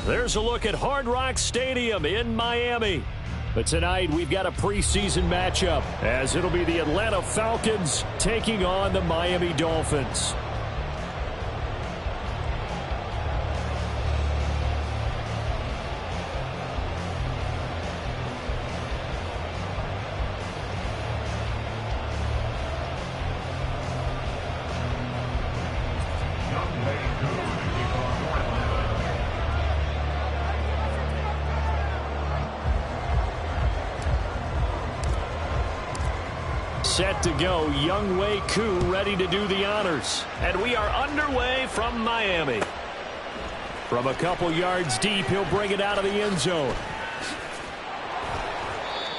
There's a look at Hard Rock Stadium in Miami. But tonight we've got a preseason matchup as it'll be the Atlanta Falcons taking on the Miami Dolphins. Set to go, Younghoe Koo ready to do the honors. And we are underway from Miami. From a couple yards deep, he'll bring it out of the end zone.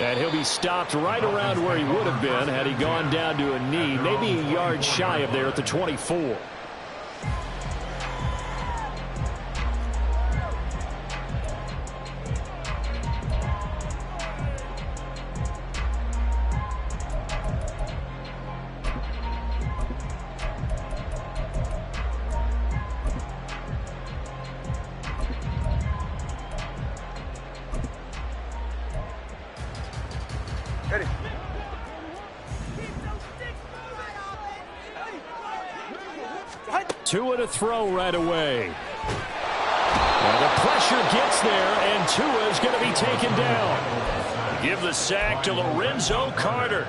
And he'll be stopped right around where he would have been had he gone down to a knee, maybe a yard shy of there at the 24. Tua to throw right away. And the pressure gets there, and Tua is going to be taken down. Give the sack to Lorenzo Carter.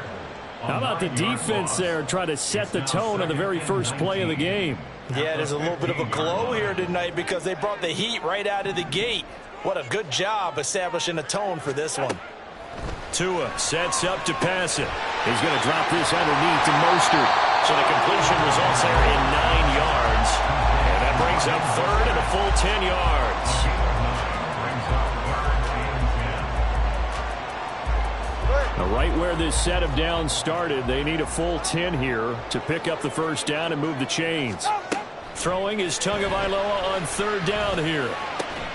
How about the defense there trying to set the tone on the very first play of the game? Yeah, there's a little bit of a glow here tonight because they brought the heat right out of the gate. What a good job establishing a tone for this one. Tua sets up to pass it. He's going to drop this underneath to Mostert. So the completion results there in 9 yards. And that brings up third and a full 10 yards. Now right where this set of downs started, they need a full 10 here to pick up the first down and move the chains. Throwing is Tagovailoa on third down here.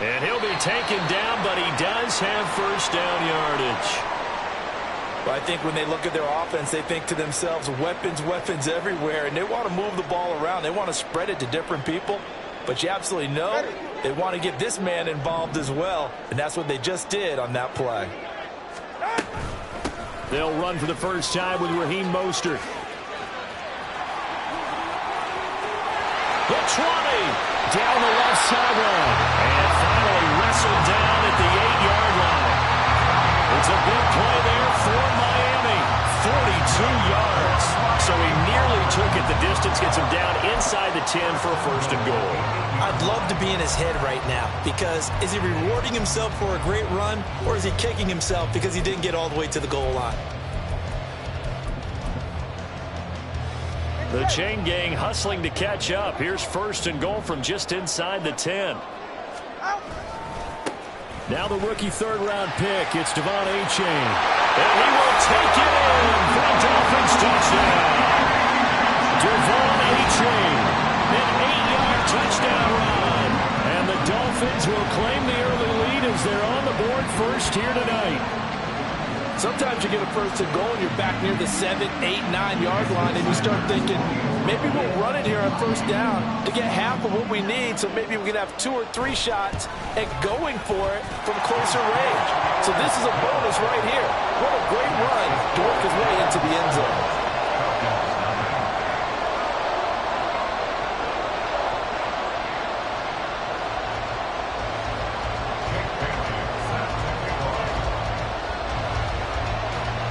And he'll be taken down, but he does have first down yardage. Well, I think when they look at their offense, they think to themselves, weapons, weapons everywhere, and they want to move the ball around. They want to spread it to different people, but you absolutely know they want to get this man involved as well, and that's what they just did on that play. They'll run for the first time with Raheem Mostert. The 20, down the left sideline, and finally wrestled down at the 8-yard line. It's a big play there for Miami. 42 yards. So he nearly took it the distance, gets him down inside the 10 for a first and goal. I'd love to be in his head right now because is he rewarding himself for a great run or is he kicking himself because he didn't get all the way to the goal line? The chain gang hustling to catch up. Here's first and goal from just inside the 10. Now the rookie third-round pick. It's Devon Achane. And he will take it in for a Dolphins touchdown. Devon Achane, an 8-yard touchdown run. And the Dolphins will claim the early lead as they're on the board first here tonight. Sometimes you get a first and goal and you're back near the 7, 8, 9-yard line and you start thinking, maybe we'll run it here on first down to get half of what we need, so maybe we can have 2 or 3 shots at going for it from closer range. So this is a bonus right here. What a great run to work his way into the end zone.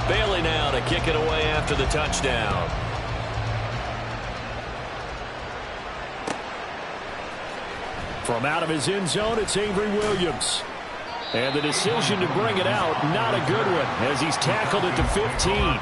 Bailey now to kick it away after the touchdown. From out of his end zone, it's Avery Williams. And the decision to bring it out, not a good one, as he's tackled at the 15.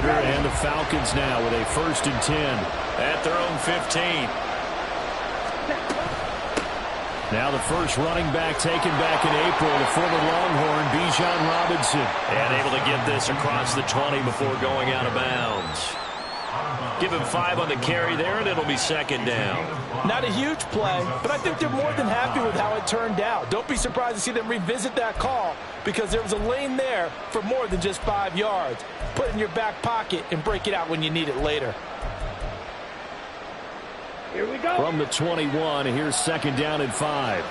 And the Falcons now with a first and 10 at their own 15. Now the first running back taken back in April, the former Longhorn, Bijan Robinson. And able to get this across the 20 before going out of bounds. Give him 5 on the carry there, and it'll be second down. Not a huge play, but I think they're more than happy with how it turned out. Don't be surprised to see them revisit that call because there was a lane there for more than just 5 yards. Put it in your back pocket and break it out when you need it later. Here we go. From the 21, here's second down and 5.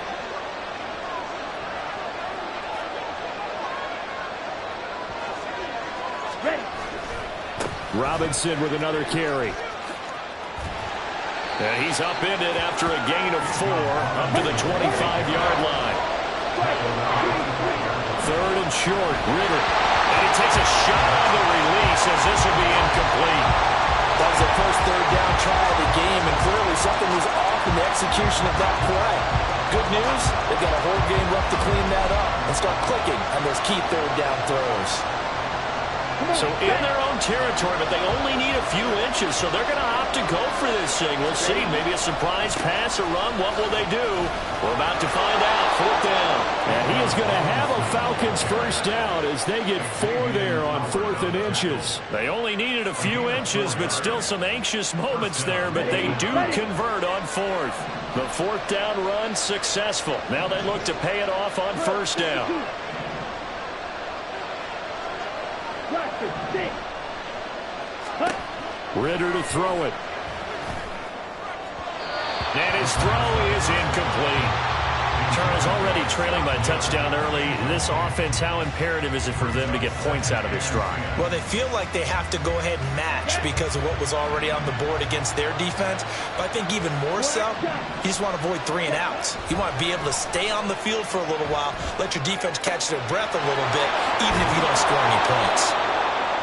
Ready. Robinson with another carry. And he's upended after a gain of 4 up to the 25-yard line. 3rd and short, Ritter. And he takes a shot on the release as this will be incomplete. That was the first 3rd down try of the game, and clearly something was off in the execution of that play. Good news, they've got a whole game left to clean that up and start clicking on those key 3rd down throws. So in their own territory, but they only need a few inches, so they're going to opt to go for this thing. We'll see. Maybe a surprise pass or run. What will they do? We're about to find out. 4th down. And he is going to have a Falcons first down as they get 4 there on 4th and inches. They only needed a few inches, but still some anxious moments there, but they do convert on 4th. The 4th down run successful. Now they look to pay it off on 1st down. Ritter to throw it. And his throw is incomplete. Charles already trailing by a touchdown early. This offense, how imperative is it for them to get points out of this drive? Well, they feel like they have to go ahead and match because of what was already on the board against their defense. But I think even more so, you just want to avoid 3 and outs. You want to be able to stay on the field for a little while, let your defense catch their breath a little bit, even if you don't score any points.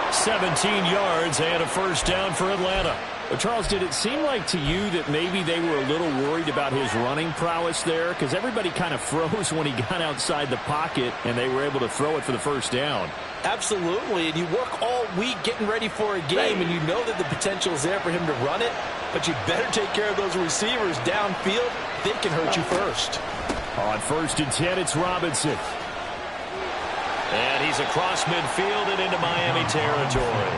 17 yards and a first down for Atlanta. Well, Charles, did it seem like to you that maybe they were a little worried about his running prowess there? Because everybody kind of froze when he got outside the pocket, and they were able to throw it for the first down. Absolutely, and you work all week getting ready for a game, and you know that the potential is there for him to run it, but you better take care of those receivers downfield. They can hurt you first. On 1st and 10, it's Robinson. And he's across midfield and into Miami territory.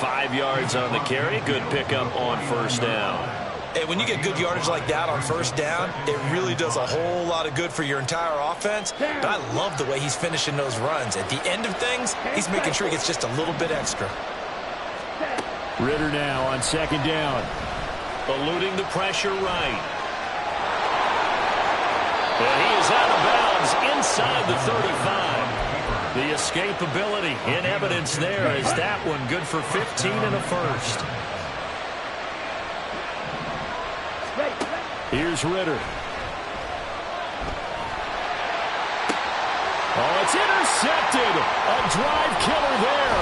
5 yards on the carry. Good pickup on 1st down. Hey, when you get good yardage like that on 1st down, it really does a whole lot of good for your entire offense. But I love the way he's finishing those runs. At the end of things, he's making sure he gets just a little bit extra. Ritter now on 2nd down. Eluding the pressure right. And he is out of bounds inside the 35. The escapability in evidence there is that one good for 15 and a first. Here's Ritter. Oh, it's intercepted. A drive killer there.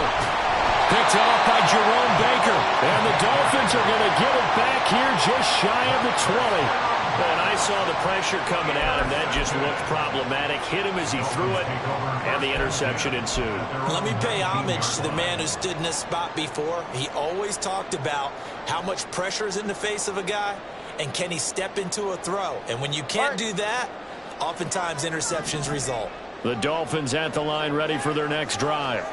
Picked off by Jerome Baker. And the Dolphins are going to get it back here just shy of the 20. And I saw the pressure coming at him. That just looked problematic. Hit him as he threw it, and the interception ensued. Let me pay homage to the man who stood in this spot before. He always talked about how much pressure is in the face of a guy, and can he step into a throw. And when you can't do that, oftentimes interceptions result. The Dolphins at the line ready for their next drive.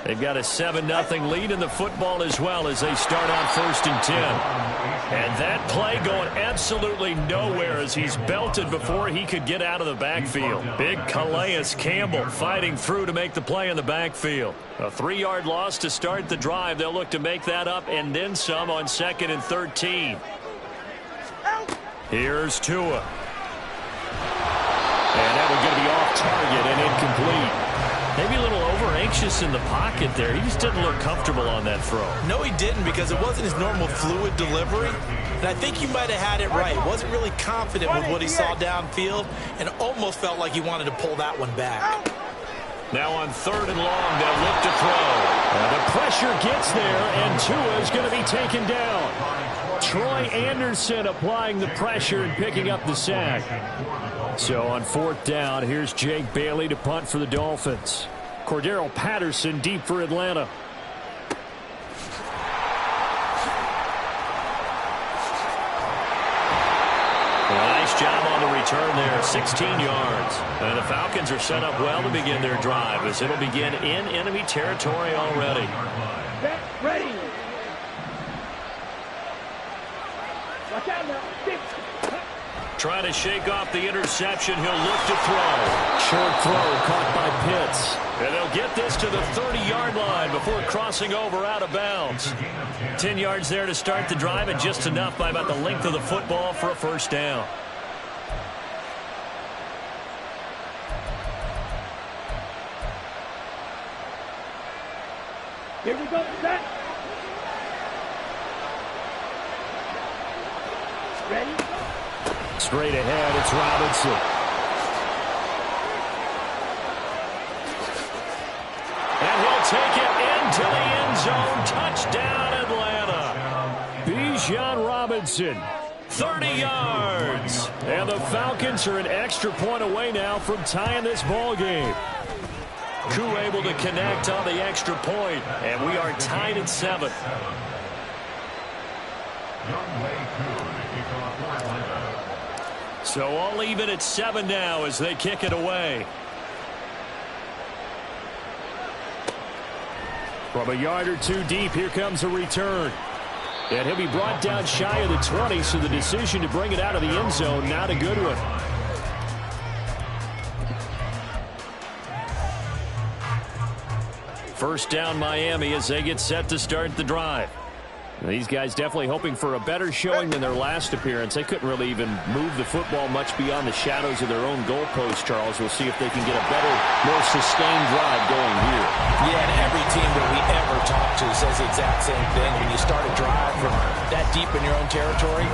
They've got a 7-0 lead in the football as well as they start on 1st and 10. And that play going absolutely nowhere as he's belted before he could get out of the backfield. Big Calais Campbell fighting through to make the play in the backfield. A 3-yard loss to start the drive. They'll look to make that up and then some on 2nd and 13. Here's Tua. And that one going to be off target and incomplete. Maybe a little over-anxious in the pocket there. He just didn't look comfortable on that throw. No, he didn't because it wasn't his normal fluid delivery. And I think he might have had it right. Wasn't really confident with what he saw downfield and almost felt like he wanted to pull that one back. Now on 3rd and long, they'll look to throw. And the pressure gets there, and Tua is going to be taken down. Troy Anderson applying the pressure and picking up the sack. So on 4th down, here's Jake Bailey to punt for the Dolphins. Cordero Patterson deep for Atlanta. Nice job on the return there, 16 yards. And the Falcons are set up well to begin their drive as it'll begin in enemy territory already. Ready. Trying to shake off the interception. He'll look to throw. Short throw caught by Pitts. And they'll get this to the 30-yard line before crossing over out of bounds. 10 yards there to start the drive, and just enough by about the length of the football for a first down. Here we go, set. Ready? Straight ahead, it's Robinson. And he'll take it into the end zone. Touchdown, Atlanta. Bijan Robinson, 30 yards. And the Falcons are an extra point away now from tying this ball game. Koo able to connect on the extra point, and we are tied at 7. So all even at 7 now as they kick it away. From a yard or two deep, here comes a return. And he'll be brought down shy of the 20, so the decision to bring it out of the end zone, not a good one. First down Miami as they get set to start the drive. These guys definitely hoping for a better showing than their last appearance. They couldn't really even move the football much beyond the shadows of their own goalpost, Charles. We'll see if they can get a better, more sustained drive going here. Yeah, and every team that we ever talk to says the exact same thing. When you start a drive from that deep in your own territory,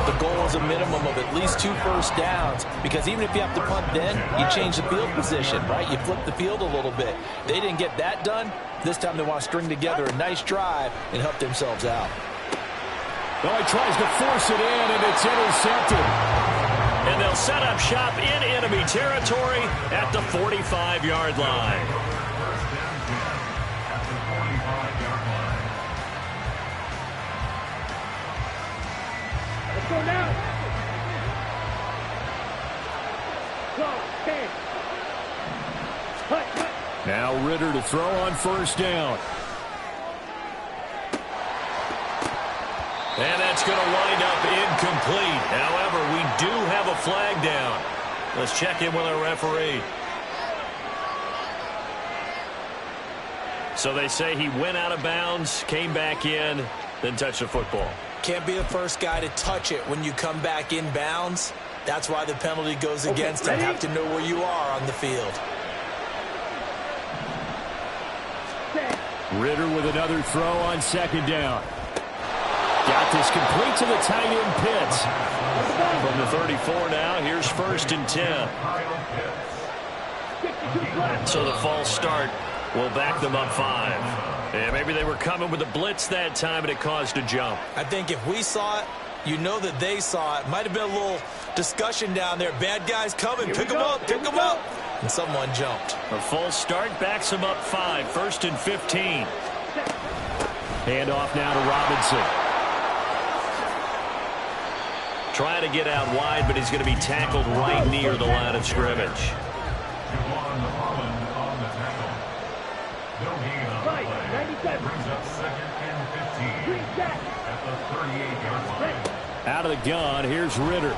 the goal is a minimum of at least 2 first downs, because even if you have to punt then, you change the field position, right? You flip the field a little bit. They didn't get that done. This time they want to string together a nice drive and help themselves out. Well, he tries to force it in, and it's intercepted. And they'll set up shop in enemy territory at the 45-yard line. Let's go now. Now Ritter to throw on first down. And that's going to wind up incomplete. However, we do have a flag down. Let's check in with our referee. So they say he went out of bounds, came back in, then touched the football. Can't be the first guy to touch it when you come back in bounds. That's why the penalty goes against him. Have to know where you are on the field. Ritter with another throw on second down. Got this complete to the tight end Pitts. From the 34 now, here's 1st and 10. So the false start will back them up 5. And maybe they were coming with a blitz that time and it caused a jump. I think if we saw it, you know that they saw it. Might have been a little discussion down there. Bad guys coming. Pick them up. Pick them up. And someone jumped. A false start backs them up 5. 1st and 15. Hand off now to Robinson. Trying to get out wide, but he's going to be tackled right near the line of scrimmage. Out of the gun, here's Ritter.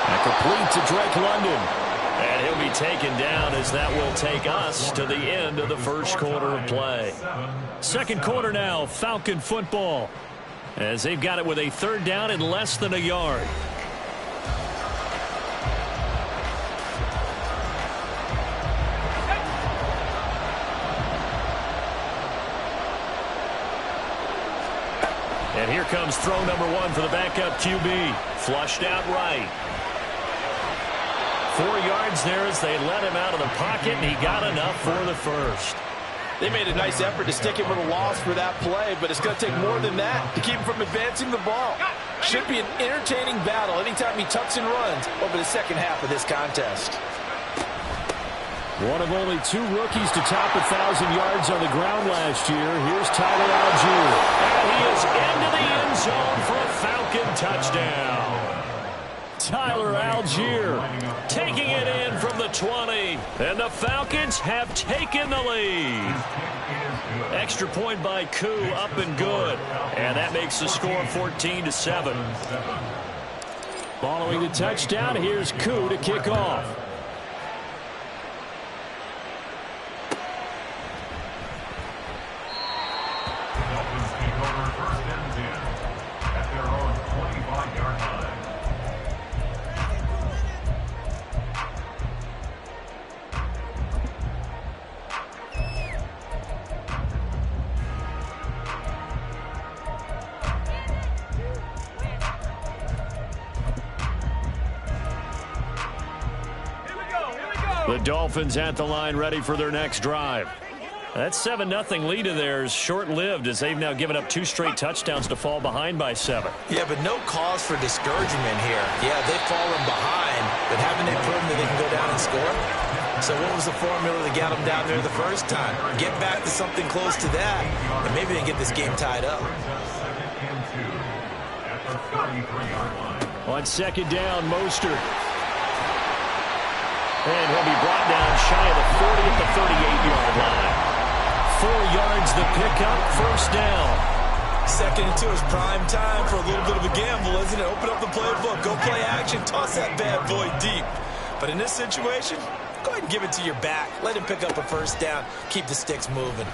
And complete to Drake London. And he'll be taken down as that will take us to the end of the first quarter of play. Second quarter now, Falcon football. As they've got it with a 3rd down and less than a yard. And here comes throw number 1 for the backup QB. Flushed out right. 4 yards there as they let him out of the pocket, and he got enough for the first. They made a nice effort to stick him with a loss for that play, but it's going to take more than that to keep him from advancing the ball. Should be an entertaining battle anytime he tucks and runs over the second half of this contest. One of only 2 rookies to top 1,000 yards on the ground last year. Here's Tyler Algier. And he is into the end zone for a Falcon touchdown. Tyler Algier taking it in from the 20. And the Falcons have taken the lead. Extra point by Koo, up and good. And that makes the score 14-7. Following the touchdown, here's Koo to kick off. The Dolphins at the line, ready for their next drive. That 7-0 lead of theirs short-lived as they've now given up 2 straight touchdowns to fall behind by 7. Yeah, but no cause for discouragement here. Yeah, they've fallen behind, but haven't they proven that they can go down and score? So what was the formula that got them down there the first time? Get back to something close to that, and maybe they can get this game tied up. On second down, Mostert. And he'll be brought down shy of the 40 at the 38-yard line. 4 yards the pickup, first down. Second and 2 is prime time for a little bit of a gamble, isn't it? Open up the playbook, go play action, toss that bad boy deep. But in this situation, go ahead and give it to your back. Let him pick up a first down. Keep the sticks moving.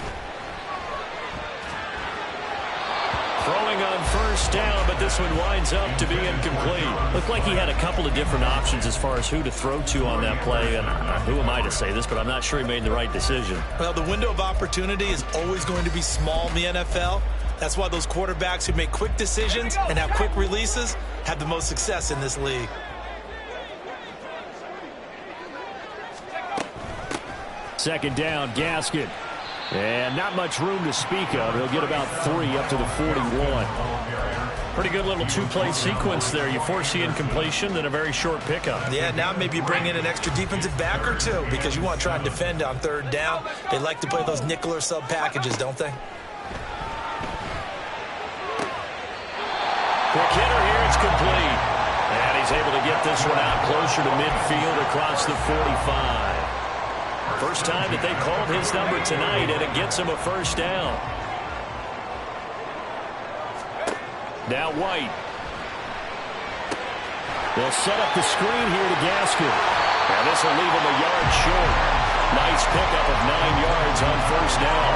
Throwing on first down, but this one winds up to be incomplete. Looked like he had a couple of different options as far as who to throw to on that play. And who am I to say this, but I'm not sure he made the right decision. Well, the window of opportunity is always going to be small in the NFL. That's why those quarterbacks who make quick decisions and have quick releases have the most success in this league. Second down, Gaskin. And not much room to speak of. He'll get about 3 up to the 41. Pretty good little 2-play sequence there. You force the incompletion, then a very short pickup. Yeah, now maybe you bring in an extra defensive back or 2 because you want to try and defend on third down. They like to play those nickel or sub packages, don't they? Quick hitter here, it's complete. And he's able to get this one out closer to midfield across the 45. First time that they've called his number tonight, and it gets him a first down. Now White. They'll set up the screen here to Gaskin. And this will leave him a yard short. Nice pickup of 9 yards on first down.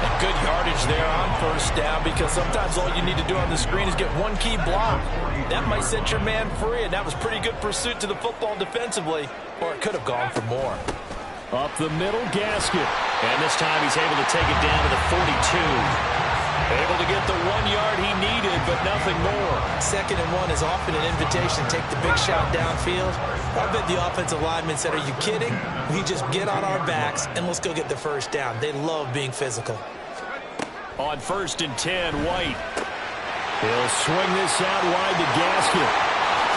And good yardage there on first down because sometimes all you need to do on the screen is get one key block. That might set your man free, and that was pretty good pursuit to the football defensively, or it could have gone for more. Up the middle, Gaskin. And this time he's able to take it down to the 42. Able to get the 1 yard he needed, but nothing more. 2nd and 1 is often an invitation to take the big shot downfield. I bet the offensive linemen said, are you kidding? We just get on our backs and let's go get the first down. They love being physical. On 1st and 10, White. He'll swing this out wide to Gaskin.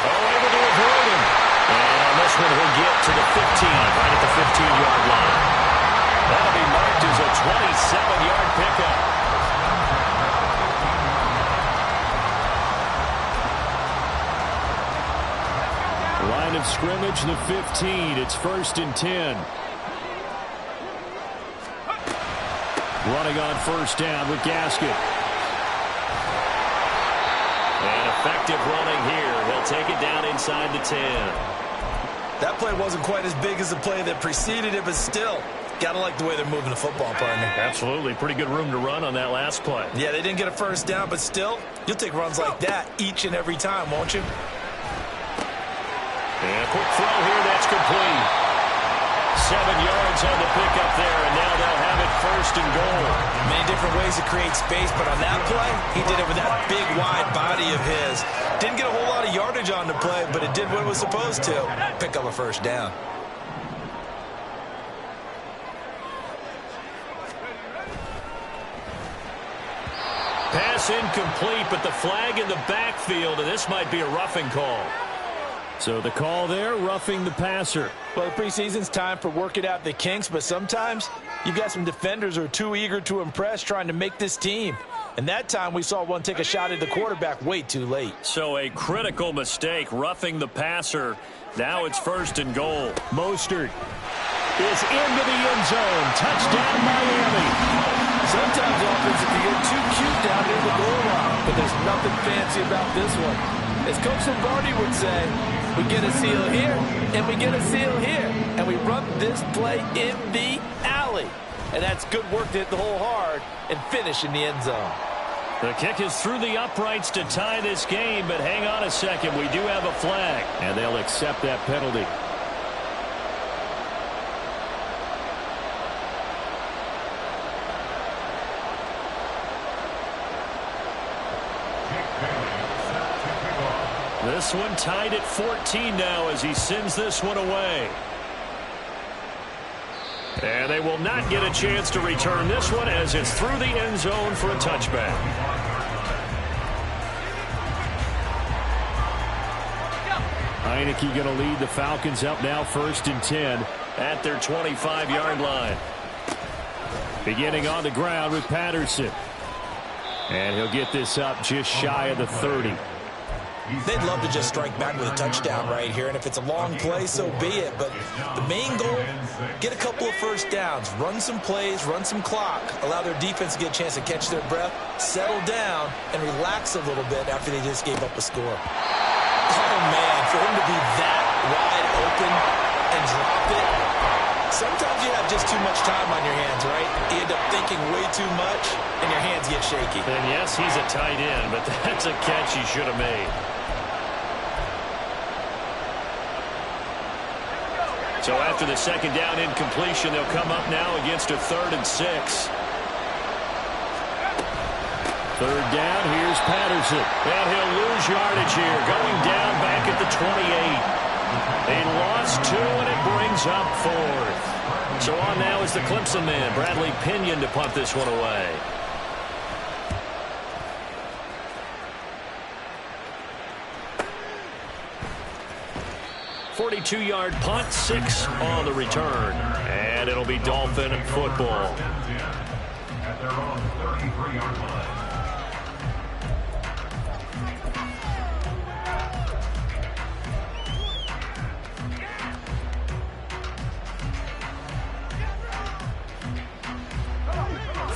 Oh, able to avoid him. And on this one, he'll get to the 15, right at the 15-yard line. That'll be marked as a 27-yard pickup. Line of scrimmage, the 15. It's 1st and 10. Running on first down with Gaskin. And effective running here. He'll take it down inside the 10. That play wasn't quite as big as the play that preceded it, but still, got to like the way they're moving the football, partner. Absolutely. Pretty good room to run on that last play. Yeah, they didn't get a first down, but still, you'll take runs like that each and every time, won't you? And a quick throw here, that's complete. 7 yards on the pickup there, and now they'll have it 1st and goal. Many different ways to create space, but on that play, he did it with that big, wide body of his. Didn't get a whole lot of yardage on the play, but it did what it was supposed to. Pick up a first down. Pass incomplete, but the flag in the backfield, and this might be a roughing call. So the call there, roughing the passer. Well, the preseason's time for working out the kinks, but sometimes you've got some defenders who are too eager to impress trying to make this team. And that time we saw one take a shot at the quarterback way too late. So a critical mistake, roughing the passer. Now it's 1st and goal. Mostert. is into the end zone. Touchdown, Miami. Sometimes offense, if you get too cute down near the goal line, but there's nothing fancy about this one. As Coach Lombardi would say, we get a seal here, and we get a seal here, and we run this play in the alley. And that's good work to hit the hole hard and finish in the end zone. The kick is through the uprights to tie this game, but hang on a second. We do have a flag, and they'll accept that penalty. This one tied at 14 now as he sends this one away. And they will not get a chance to return this one as it's through the end zone for a touchback. Heineke going to lead the Falcons up now 1st and 10 at their 25-yard line. Beginning on the ground with Patterson. And he'll get this up just shy of the 30. They'd love to just strike back with a touchdown right here, and if it's a long play, so be it. But the main goal, get a couple of first downs, run some plays, run some clock, allow their defense to get a chance to catch their breath, settle down, and relax a little bit after they just gave up a score. Oh, man, for him to be that wide open and drop it, sometimes you have just too much time on your hands, right? You end up thinking way too much, and your hands get shaky. And yes, he's a tight end, but that's a catch he should have made. So after the second down incompletion, they'll come up now against a 3rd and 6. 3rd down, here's Patterson. And he'll lose yardage here, going down back at the 28. They lost 2, and it brings up 4th. So on now is the Clemson man, Bradley Pinion, to punt this one away. .42-yard punt, 6 on the return. And it'll be Dolphin football. At their own 33-yard line.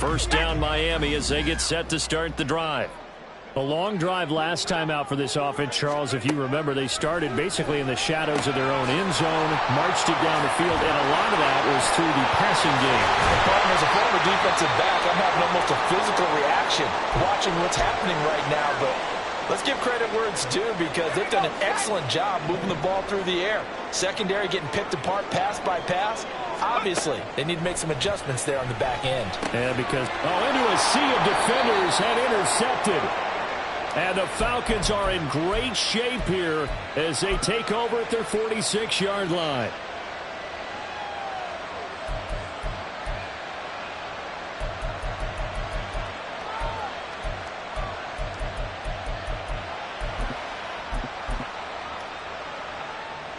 First down Miami as they get set to start the drive. A long drive last time out for this offense, Charles. If you remember, they started basically in the shadows of their own end zone, marched it down the field, and a lot of that was through the passing game. As a former defensive back, I'm having almost a physical reaction watching what's happening right now, but let's give credit where it's due because they've done an excellent job moving the ball through the air. Secondary getting picked apart pass by pass. Obviously, they need to make some adjustments there on the back end. Yeah, because into a sea of defenders and intercepted. And the Falcons are in great shape here as they take over at their 46-yard line.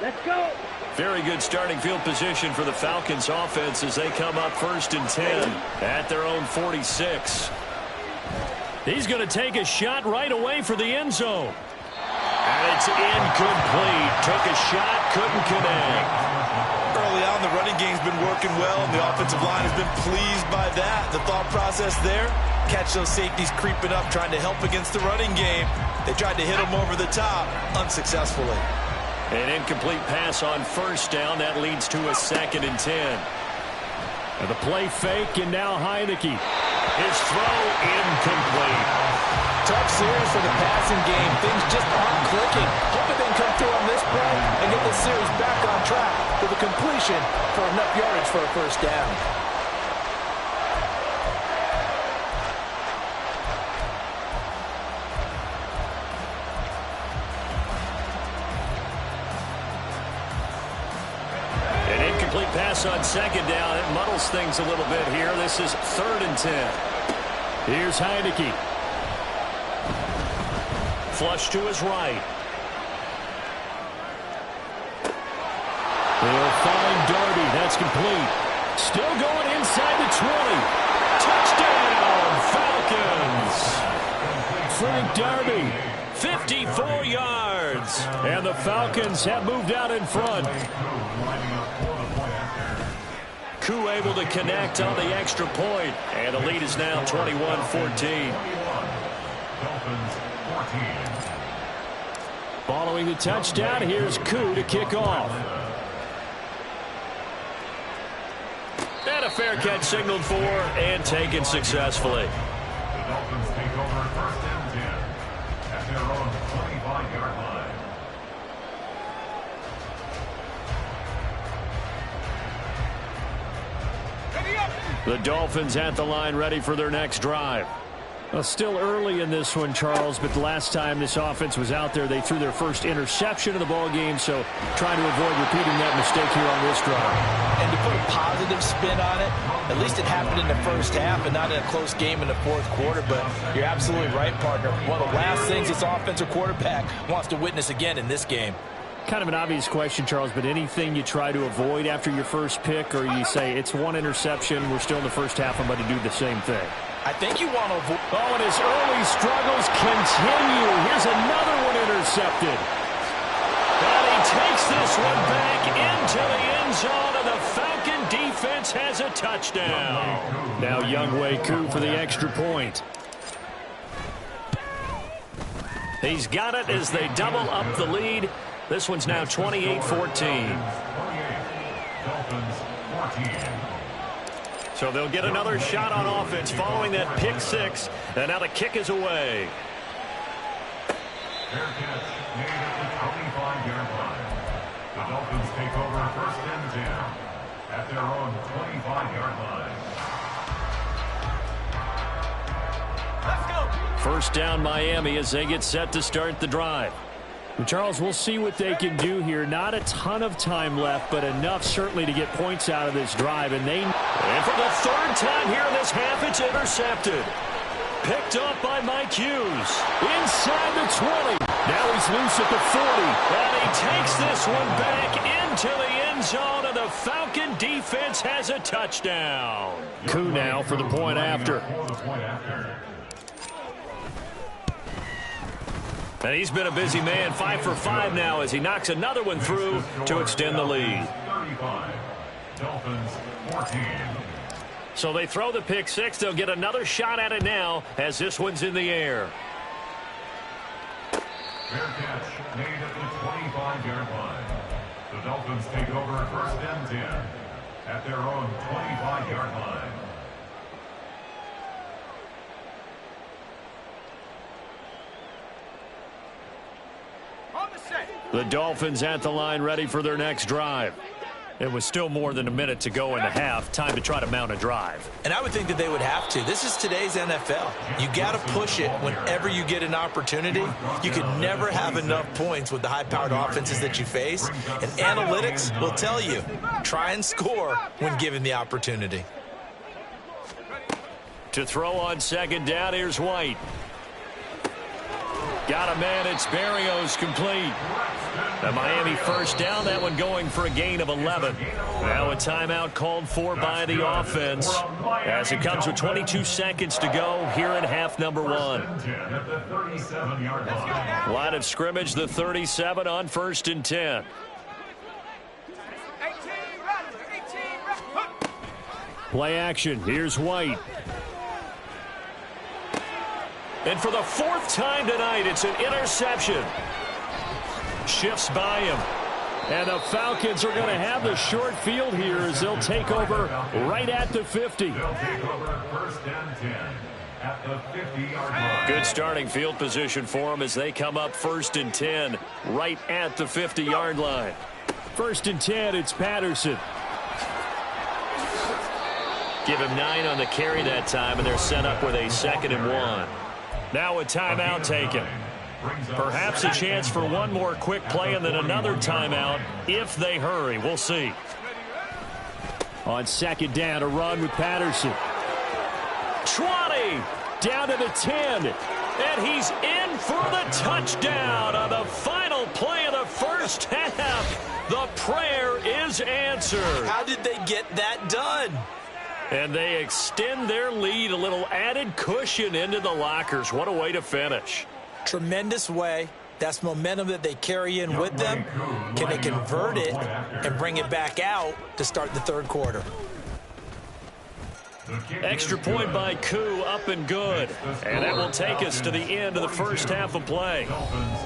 Let's go. Very good starting field position for the Falcons offense as they come up 1st and 10 at their own 46. He's going to take a shot right away for the end zone. And it's incomplete. Took a shot, couldn't connect. Early on, the running game's been working well, and the offensive line has been pleased by that. The thought process there, catch those safeties creeping up, trying to help against the running game. They tried to hit them over the top, unsuccessfully. An incomplete pass on first down. That leads to a 2nd and 10. And the play fake, and now Heineke. His throw incomplete. Tough series for the passing game. Things just aren't clicking. Hoping they can come through on this play and get the series back on track with a completion for enough yardage for a first down. Pass on 2nd down. It muddles things a little bit here. This is 3rd and 10. Here's Heineke. Flush to his right. They'll find Darby. That's complete. Still going inside the 20. Touchdown, Falcons. Frank Darby, 54 yards. And the Falcons have moved out in front. Koo able to connect on the extra point, and the lead is now 21-14. Following the touchdown, here's Koo to kick off. And a fair catch signaled for and taken successfully. The Dolphins take over first and 10 at their own 25-yard line. The Dolphins at the line, ready for their next drive. Well, still early in this one, Charles, but the last time this offense was out there, they threw their first interception of the ball game, so trying to avoid repeating that mistake here on this drive. And to put a positive spin on it, at least it happened in the first half and not in a close game in the fourth quarter, but you're absolutely right, partner. One of the last things this offensive quarterback wants to witness again in this game. Kind of an obvious question, Charles, but anything you try to avoid after your first pick, or you say it's one interception, we're still in the first half, I'm going to do the same thing? I think you want to avoid. Oh, and his early struggles continue. Here's another one intercepted. And he takes this one back into the end zone, and the Falcon defense has a touchdown. Now Younghoe Koo for the extra point. He's got it as they double up the lead. This one's now 28-14. So they'll get another shot on offense following that pick six. And now the kick is away. Fair catch made at the 25-yard line. The Dolphins take over first and 10 at their own 25-yard line. Let's go. First down Miami as they get set to start the drive. Charles, we'll see what they can do here. Not a ton of time left, but enough certainly to get points out of this drive. And for the third time here in this half, it's intercepted. Picked up by Mike Hughes. Inside the 20. Now he's loose at the 40. And he takes this one back into the end zone, and the Falcon defense has a touchdown. Koo now for the point after. And he's been a busy man, 5 for 5 now as he knocks another one through to extend the lead. 35. Dolphins 14. So they throw the pick six. They'll get another shot at it now as this one's in the air. Fair catch made at the 25-yard line. The Dolphins take over first and 10 at their own 25-yard line. The Dolphins at the line, ready for their next drive. It was still more than a minute to go in the half. Time to try to mount a drive. And I would think that they would have to. This is today's NFL. You got to push it whenever you get an opportunity. You can never have enough points with the high-powered offenses that you face. And analytics will tell you, try and score when given the opportunity. To throw on second down, here's White. Got a man, it's Berrios complete. The Miami first down, that one going for a gain of 11. Now a timeout called for by the offense as it comes with 22 seconds to go here in half number one. Line of scrimmage, the 37 on first and 10. Play action, here's White. And for the fourth time tonight, it's an interception. Shifts by him. And the Falcons are going to have the short field here as they'll take over right at the 50. They'll take over first and 10 at the 50-yard line. Good starting field position for them as they come up first and 10 right at the 50-yard line. First and 10, it's Patterson. Give him 9 on the carry that time, and they're set up with a 2nd and 1. Now a timeout taken. Perhaps a chance for one more quick play and then another timeout if they hurry. We'll see. On second down, a run with Patterson. 20, down to the 10, and he's in for the touchdown on the final play of the first half. The prayer is answered. How did they get that done? And they extend their lead, a little added cushion into the lockers. What a way to finish. Tremendous way. That's momentum that they carry in with them. Can they convert it and bring it back out to start the third quarter? Extra point by Koo, up and good. And that will take us to the end of the first half of play.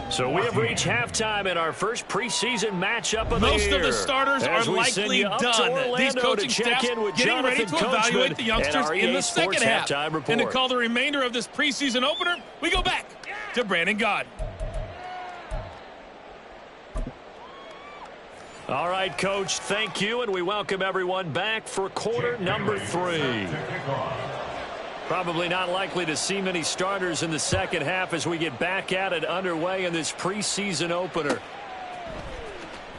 So we have reached halftime in our first preseason matchup of the year. Most of the starters are likely done. These coaching staffs getting ready to evaluate the youngsters in the second half. And to call the remainder of this preseason opener, we go back to Brandon Gaudin. All right, Coach, thank you, and we welcome everyone back for quarter number 3. Probably not likely to see many starters in the second half as we get back at it underway in this preseason opener.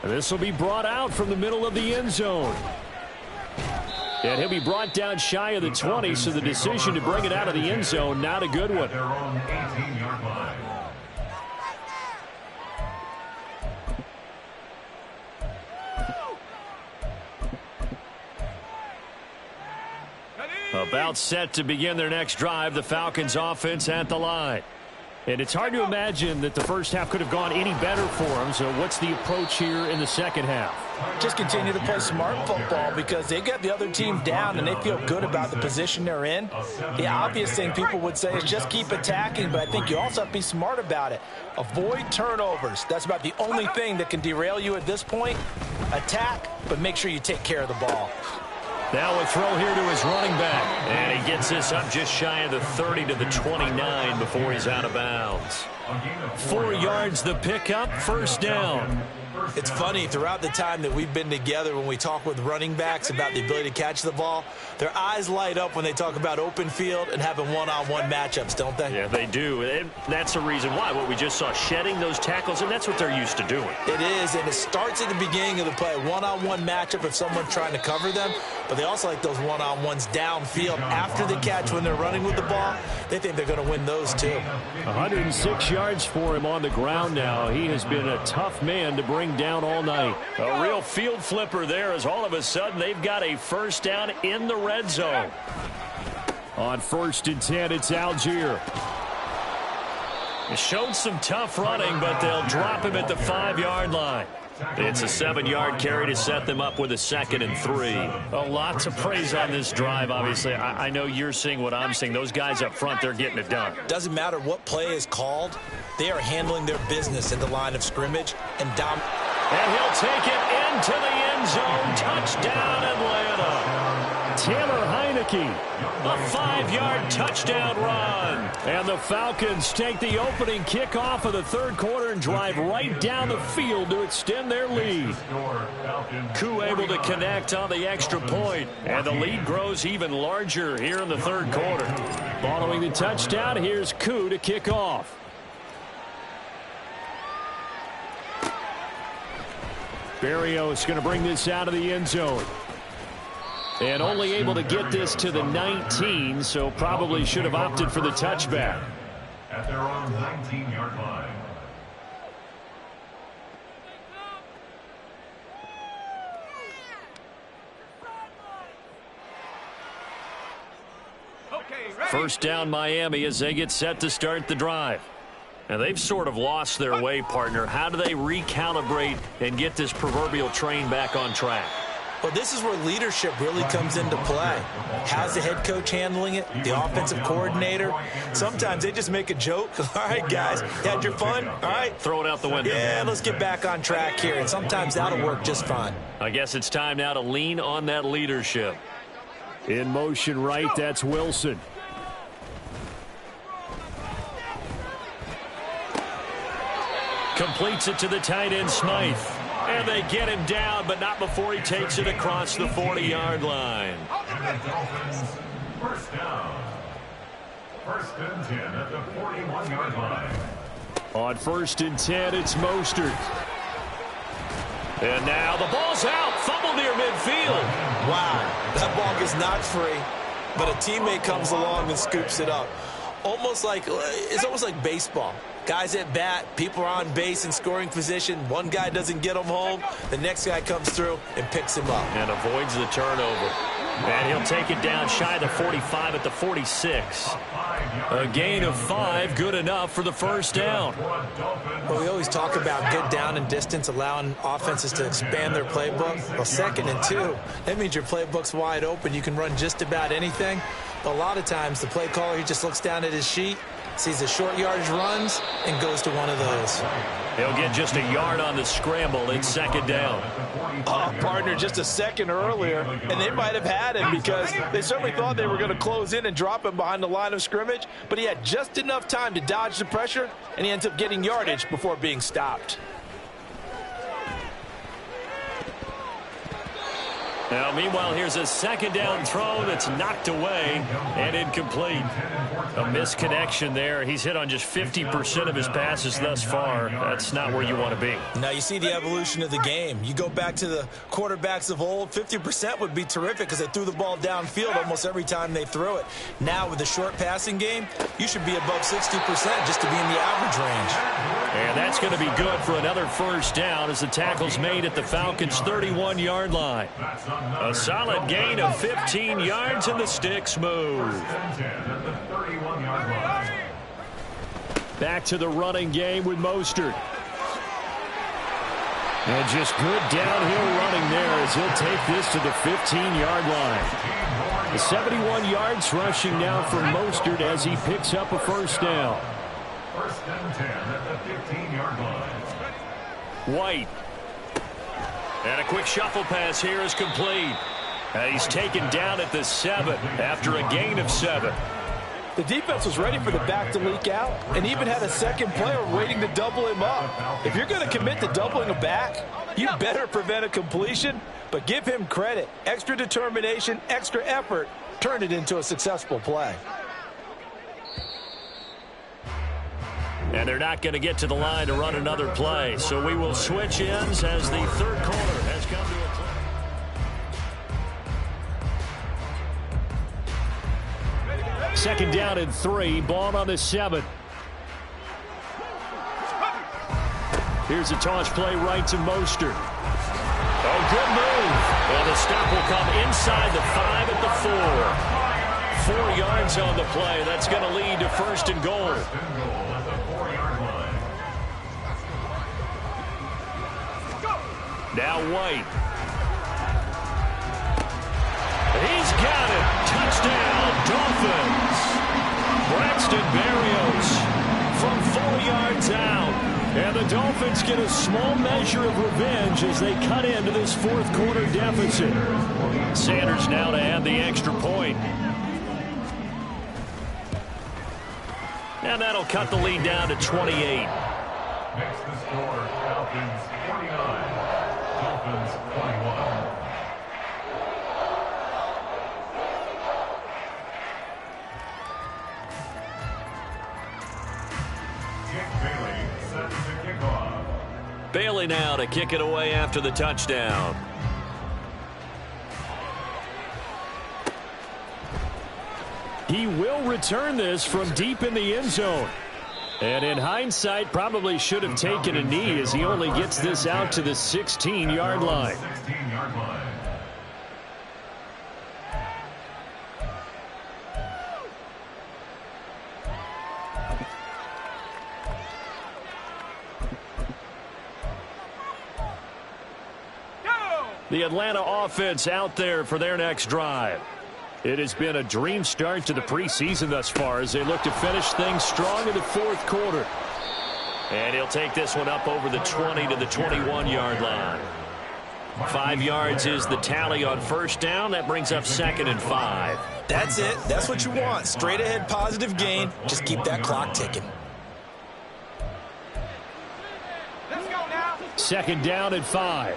This will be brought out from the middle of the end zone. And he'll be brought down shy of the 20, so the decision to bring it out of the end zone, not a good one. About set to begin their next drive, the Falcons offense at the line. And it's hard to imagine that the first half could have gone any better for them. So what's the approach here in the second half? Just continue to play smart football because they got the other team down and they feel good about the position they're in. The obvious thing people would say is just keep attacking, but I think you also have to be smart about it. Avoid turnovers. That's about the only thing that can derail you at this point. Attack, but make sure you take care of the ball. Now a throw here to his running back. And he gets this up just shy of the 30 to the 29 before he's out of bounds. 4 yards the pickup, first down. It's funny, throughout the time that we've been together, when we talk with running backs about the ability to catch the ball, their eyes light up when they talk about open field and having one-on-one matchups, don't they? Yeah, they do. And that's the reason why. What we just saw, shedding those tackles, and that's what they're used to doing. It is, and it starts at the beginning of the play. One-on-one matchup if someone's trying to cover them, but they also like those one-on-ones downfield after the catch when they're running with the ball. They think they're going to win those too. 106 yards for him on the ground now. He has been a tough man to bring down all night. A real field flipper there as all of a sudden they've got a first down in the red zone. On 1st and 10, it's Algier. It showed some tough running, but they'll drop him at the 5-yard line. It's a 7-yard carry to set them up with a 2nd and 3. A lot to praise on this drive, obviously. I know you're seeing what I'm seeing. Those guys up front, they're getting it done. Doesn't matter what play is called. They are handling their business at the line of scrimmage and And he'll take it into the end zone. Touchdown, Atlanta. Taylor Heineke, a 5-yard touchdown run. And the Falcons take the opening kickoff of the third quarter and drive right down the field to extend their lead. Koo able to connect on the extra point, and the lead grows even larger here in the third quarter. Following the touchdown, here's Koo to kick off. Berrios going to bring this out of the end zone. And only able to get this to the 19, so probably should have opted for the touchback. At their own 19-yard line. First down Miami as they get set to start the drive. Now they've sort of lost their way, partner. How do they recalibrate and get this proverbial train back on track? Well, this is where leadership really comes into play. How's the head coach handling it? The offensive coordinator? Sometimes they just make a joke. All right, guys, you had your fun? All right. Throw it out the window. Yeah, let's get back on track here. And sometimes that'll work just fine. I guess it's time now to lean on that leadership. In motion right, that's Wilson. Completes it to the tight end, Smythe. And they get him down, but not before he takes it across the 40-yard line. And the Dolphins, first down. 1st and 10 at the 41-yard line. On 1st and 10, it's Mostert. And now the ball's out. Fumble near midfield. Wow, that ball is not free, but a teammate comes along and scoops it up. It's almost like baseball. Guys at bat, people are on base in scoring position. One guy doesn't get him home. The next guy comes through and picks him up. And avoids the turnover. And he'll take it down shy of the 45 at the 46. A gain of 5, good enough for the first down. Well, we always talk about good down and distance, allowing offenses to expand their playbook. Well, 2nd and 2, that means your playbook's wide open. You can run just about anything. But a lot of times, the play caller, he just looks down at his sheet, sees the short yardage runs, and goes to one of those. He'll get just a yard on the scramble. It's 2nd down. Oh, partner, just a second earlier, and they might have had him because they certainly thought they were going to close in and drop him behind the line of scrimmage, but he had just enough time to dodge the pressure, and he ends up getting yardage before being stopped. Now, meanwhile, here's a 2nd down throw that's knocked away and incomplete. A misconnection there. He's hit on just 50% of his passes thus far. That's not where you want to be. Now, you see the evolution of the game. You go back to the quarterbacks of old, 50% would be terrific because they threw the ball downfield almost every time they threw it. Now, with the short passing game, you should be above 60% just to be in the average range. And that's going to be good for another first down as the tackle's made at the Falcons' 31-yard line. A solid gain of 15 yards and the sticks move. Back to the running game with Mostert. And just good downhill running there as he'll take this to the 15-yard line. The 71 yards rushing now for Mostert as he picks up a first down. 1st and 10 at the 15-yard line. White. And a quick shuffle pass here is complete. He's taken down at the 7 after a gain of 7. The defense was ready for the back to leak out and even had a second player waiting to double him up. If you're going to commit to doubling a back, you better prevent a completion, but give him credit. Extra determination, extra effort, turned it into a successful play. And they're not going to get to the line to run another play. So we will switch ends as the 3rd quarter has come to a close. 2nd down and 3. Ball on the 7. Here's a toss play right to Mostert. Oh, good move. Well, the stop will come inside the 5 at the 4. 4 yards on the play. That's going to lead to 1st and goal. Now White. He's got it. Touchdown, Dolphins. Braxton Berrios from 4 yards out. And the Dolphins get a small measure of revenge as they cut into this 4th quarter deficit. Sanders now to add the extra point. And that'll cut the lead down to 28. Makes the score Falcons 49. Dolphins 21. Bailey set to kick off. Bailey now to kick it away after the touchdown. He will return this from deep in the end zone. And in hindsight, probably should have taken a knee as he only gets this out to the 16-yard line. 16-yard line. The Atlanta offense out there for their next drive. It has been a dream start to the preseason thus far as they look to finish things strong in the 4th quarter. And he'll take this one up over the 20 to the 21-yard line. 5 yards is the tally on 1st down. That brings up 2nd and 5. That's it. That's what you want. Straight ahead positive gain. Just keep that clock ticking. 2nd down and 5.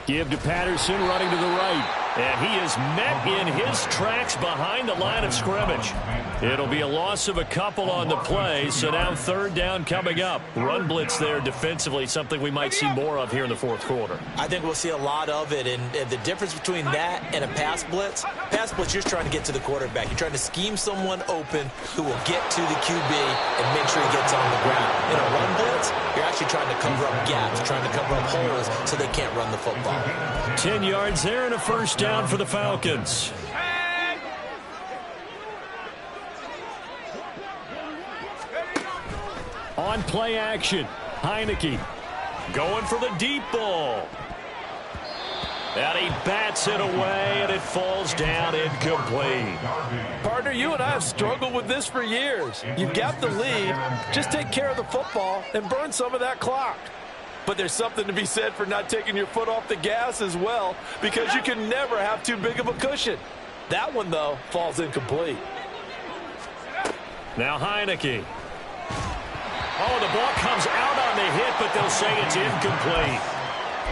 Give to Patterson running to the right. And he is met in his tracks behind the line of scrimmage. It'll be a loss of a couple on the play, so now third down coming up. Run blitz there defensively, something we might see more of here in the fourth quarter. I think we'll see a lot of it, and the difference between that and a pass blitz, you're just trying to get to the quarterback. You're trying to scheme someone open who will get to the QB and make sure he gets on the ground. In a run blitz, you're actually trying to cover up gaps, trying to cover up holes so they can't run the football. 10 yards there and a first down for the Falcons. On play action, Heineke going for the deep ball. And he bats it away, and it falls down incomplete. Partner, you and I have struggled with this for years. You've got the lead. Just take care of the football and burn some of that clock. But there's something to be said for not taking your foot off the gas as well, because you can never have too big of a cushion. That one, though, falls incomplete. Now Heineke. Oh, the ball comes out on the hit, but they'll say it's incomplete.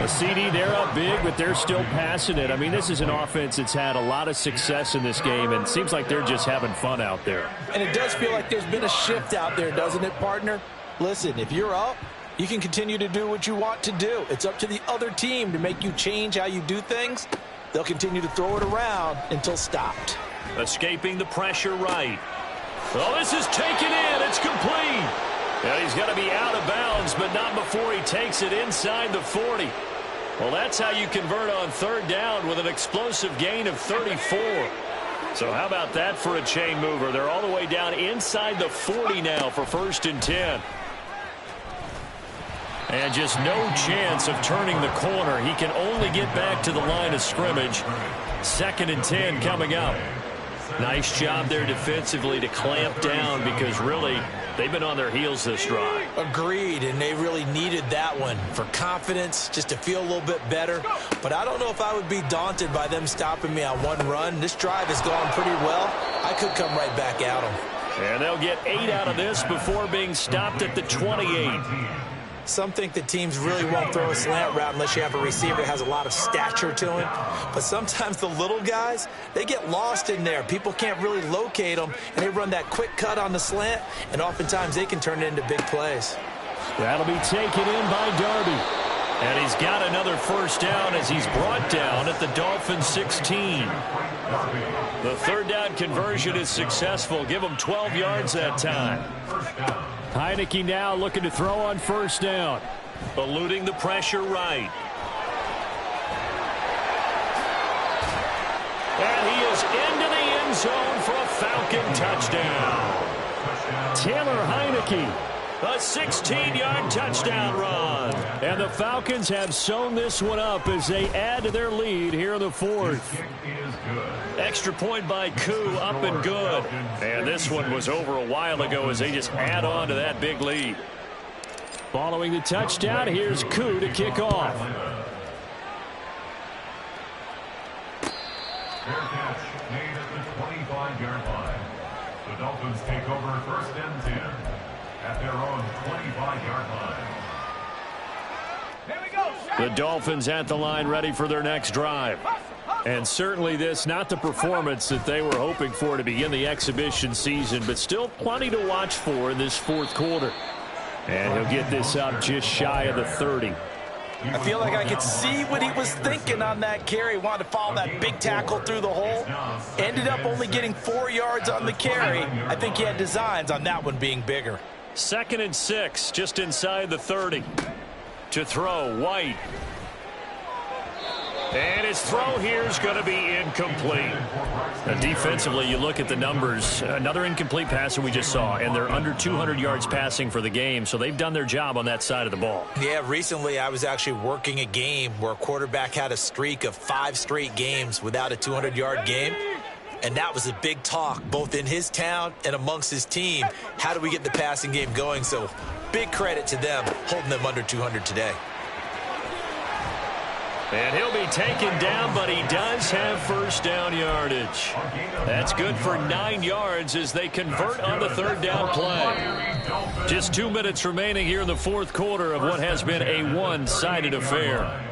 A CD, they're up big, but they're still passing it. I mean, this is an offense that's had a lot of success in this game, and it seems like they're just having fun out there. And it does feel like there's been a shift out there, doesn't it, partner? Listen, if you're up, you can continue to do what you want to do. It's up to the other team to make you change how you do things. They'll continue to throw it around until stopped. Escaping the pressure right. Oh, this is taken in. It's complete. And he's got to be out of bounds, but not before he takes it inside the 40. Well, that's how you convert on third down with an explosive gain of 34. So how about that for a chain mover? They're all the way down inside the 40 now for 1st and 10. And just no chance of turning the corner. He can only get back to the line of scrimmage. 2nd and 10 coming up. Nice job there defensively to clamp down, because really they've been on their heels this drive. Agreed, and they really needed that one for confidence, just to feel a little bit better. But I don't know if I would be daunted by them stopping me on one run. This drive has gone pretty well. I could come right back at them. And they'll get 8 out of this before being stopped at the 28. Some think the teams really won't throw a slant route unless you have a receiver that has a lot of stature to him. But sometimes the little guys, they get lost in there. People can't really locate them, and they run that quick cut on the slant, and oftentimes they can turn it into big plays. That'll be taken in by Darby. And he's got another first down as he's brought down at the Dolphins 16. The third down conversion is successful. Give him 12 yards that time. Heineke now looking to throw on first down. Eluding the pressure right. And he is into the end zone for a Falcon touchdown. Taylor Heineke. A 16-yard touchdown run. And the Falcons have sewn this one up as they add to their lead here in the 4th. Extra point by Koo, up and good. And this one was over a while ago as they just add on to that big lead. Following the touchdown, here's Koo to kick off. Fair catch made at the 25-yard line. The Dolphins take over 1st and 10 at their own 25-yard line. The Dolphins at the line, ready for their next drive. And certainly this, not the performance that they were hoping for to begin the exhibition season, but still plenty to watch for in this 4th quarter. And he'll get this up just shy of the 30. I feel like I could see what he was thinking on that carry. Wanted to follow that big tackle through the hole. Ended up only getting 4 yards on the carry. I think he had designs on that one being bigger. 2nd and 6, just inside the 30. To throw, White. And his throw here is going to be incomplete. Defensively, you look at the numbers. Another incomplete pass that we just saw, and they're under 200 yards passing for the game, so they've done their job on that side of the ball. Yeah, recently I was actually working a game where a quarterback had a streak of 5 straight games without a 200-yard game. And that was a big talk, both in his town and amongst his team. How do we get the passing game going? So big credit to them, holding them under 200 today. And he'll be taken down, but he does have first down yardage. That's good for 9 yards as they convert on the third down play. Just 2 minutes remaining here in the 4th quarter of what has been a one-sided affair.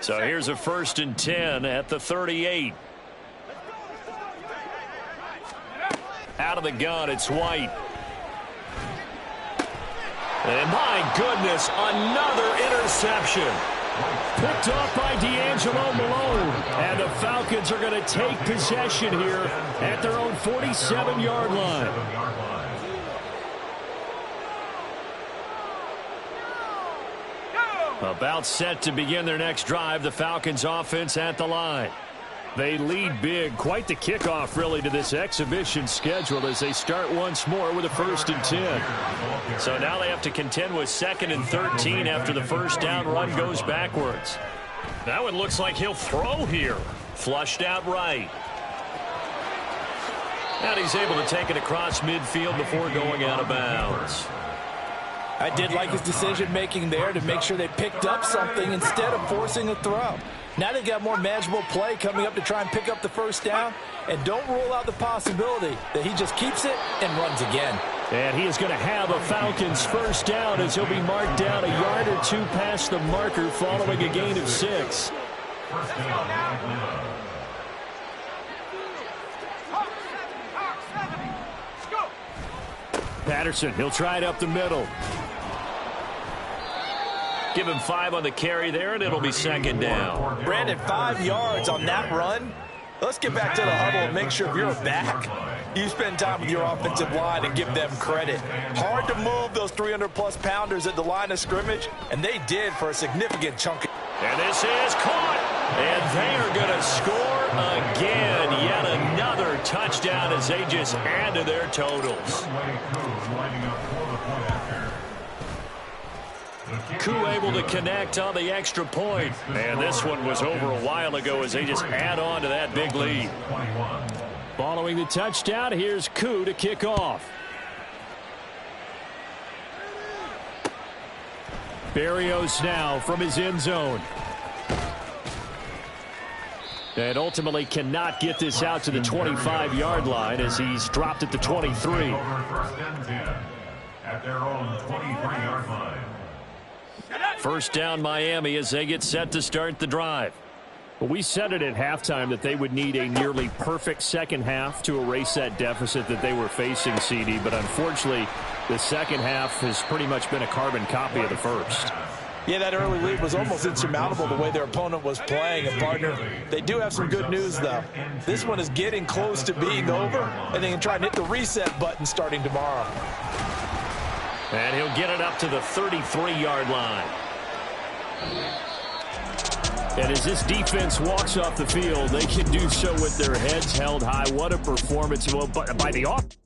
So here's a 1st and 10 at the 38. Out of the gun, it's White. And my goodness, another interception. Picked off by D'Angelo Malone. And the Falcons are going to take possession here at their own 47-yard line. About set to begin their next drive, the Falcons offense at the line. They lead big. Quite the kickoff, really, to this exhibition schedule as they start once more with a 1st and 10. So now they have to contend with 2nd and 13 after the first down run goes backwards. That one looks like he'll throw here. Flushed out right. And he's able to take it across midfield before going out of bounds. I did like his decision-making there to make sure they picked up something instead of forcing a throw. Now they got more manageable play coming up to try and pick up the first down. And don't rule out the possibility that he just keeps it and runs again. And he is going to have a Falcons first down as he'll be marked down a yard or two past the marker following a gain of 6. Patterson, he'll try it up the middle. Give him 5 on the carry there, and it'll be 2nd down. Brandon, 5 yards on that run. Let's get back to the huddle and make sure if you're a back, you spend time with your offensive line and give them credit. Hard to move those 300-plus pounders at the line of scrimmage, and they did for a significant chunk. And this is caught. And they are going to score again. Yet another touchdown as they just add to their totals. Koo able to connect on the extra point. And this one was over a while ago as they just add on to that big lead. Following the touchdown, here's Koo to kick off. Berrios now from his end zone. And ultimately cannot get this out to the 25-yard line as he's dropped at the 23. At their own 23-yard line. First down Miami as they get set to start the drive. Well, we said it at halftime that they would need a nearly perfect second half to erase that deficit that they were facing, CD. But unfortunately, the second half has pretty much been a carbon copy of the first. Yeah, that early lead was almost insurmountable the way their opponent was playing. And, partner, they do have some good news, though. This one is getting close to being over, and they can try and hit the reset button starting tomorrow. And he'll get it up to the 33-yard line. And as this defense walks off the field, they can do so with their heads held high. What a performance by the offense.